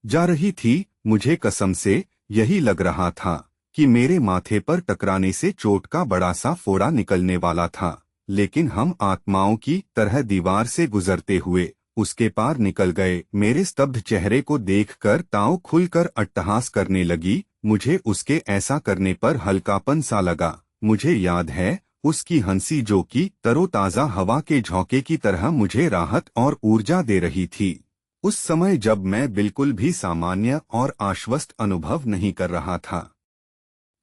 जा रही थी। मुझे कसम से यही लग रहा था कि मेरे माथे पर टकराने से चोट का बड़ा सा फोड़ा निकलने वाला था, लेकिन हम आत्माओं की तरह दीवार से गुजरते हुए उसके पार निकल गए। मेरे स्तब्ध चेहरे को देखकर ताऊ खुलकर अट्टहास करने लगी। मुझे उसके ऐसा करने पर हल्कापन सा लगा। मुझे याद है उसकी हंसी, जो कि तरोताजा हवा के झोंके की तरह मुझे राहत और ऊर्जा दे रही थी। उस समय जब मैं बिल्कुल भी सामान्य और आश्वस्त अनुभव नहीं कर रहा था।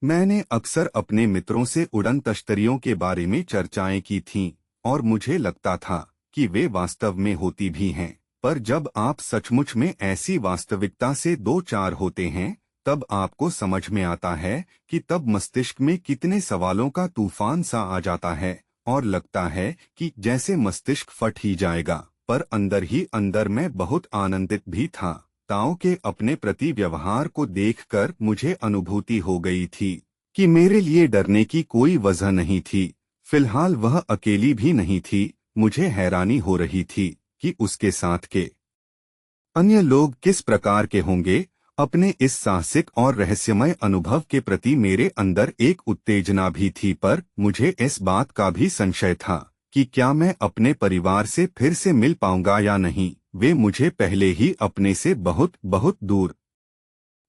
मैंने अक्सर अपने मित्रों से उड़न तश्तरियों के बारे में चर्चाएं की थीं, और मुझे लगता था कि वे वास्तव में होती भी हैं। पर जब आप सचमुच में ऐसी वास्तविकता से दो चार होते हैं, तब आपको समझ में आता है कि तब मस्तिष्क में कितने सवालों का तूफान सा आ जाता है, और लगता है कि जैसे मस्तिष्क फट ही जाएगा। पर अंदर ही अंदर मैं बहुत आनंदित भी था। ताओ के अपने प्रति व्यवहार को देखकर मुझे अनुभूति हो गई थी कि मेरे लिए डरने की कोई वजह नहीं थी। फिलहाल वह अकेली भी नहीं थी। मुझे हैरानी हो रही थी कि उसके साथ के अन्य लोग किस प्रकार के होंगे। अपने इस साहसिक और रहस्यमय अनुभव के प्रति मेरे अंदर एक उत्तेजना भी थी, पर मुझे इस बात का भी संशय था कि क्या मैं अपने परिवार से फिर से मिल पाऊंगा या नहीं। वे मुझे पहले ही अपने से बहुत बहुत दूर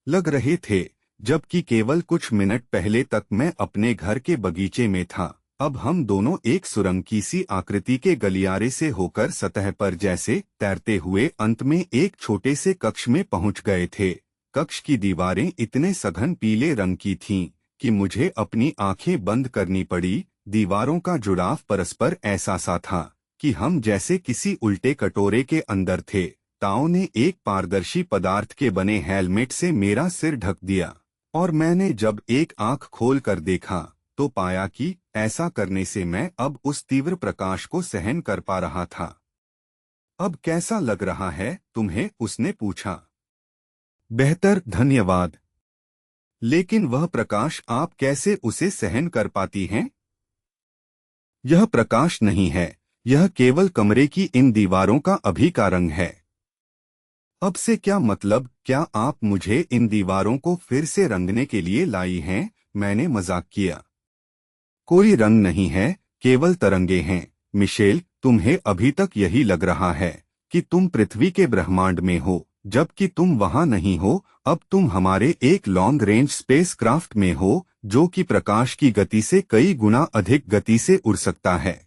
लग रहे थे, जबकि केवल कुछ मिनट पहले तक मैं अपने घर के बगीचे में था। अब हम दोनों एक सुरंग की सी आकृति के गलियारे से होकर सतह पर जैसे तैरते हुए अंत में एक छोटे से कक्ष में पहुंच गए थे। कक्ष की दीवारें इतने सघन पीले रंग की थीं कि मुझे अपनी आंखें बंद करनी पड़ी। दीवारों का जुड़ाव परस्पर ऐसा सा था कि हम जैसे किसी उल्टे कटोरे के अंदर थे। ताऊ ने एक पारदर्शी पदार्थ के बने हेलमेट से मेरा सिर ढक दिया, और मैंने जब एक आंख खोल कर देखा तो पाया कि ऐसा करने से मैं अब उस तीव्र प्रकाश को सहन कर पा रहा था। अब कैसा लग रहा है तुम्हें? उसने पूछा। बेहतर, धन्यवाद। लेकिन वह प्रकाश, आप कैसे उसे सहन कर पाती हैं? यह प्रकाश नहीं है, यह केवल कमरे की इन दीवारों का अभी का रंग है। अब से क्या मतलब? क्या आप मुझे इन दीवारों को फिर से रंगने के लिए लाई हैं? मैंने मजाक किया। कोई रंग नहीं है, केवल तरंगे हैं। मिशेल, तुम्हें अभी तक यही लग रहा है कि तुम पृथ्वी के ब्रह्मांड में हो, जबकि तुम वहां नहीं हो। अब तुम हमारे एक लॉन्ग रेंज स्पेसक्राफ्ट में हो, जो कि प्रकाश की गति से कई गुना अधिक गति से उड़ सकता है।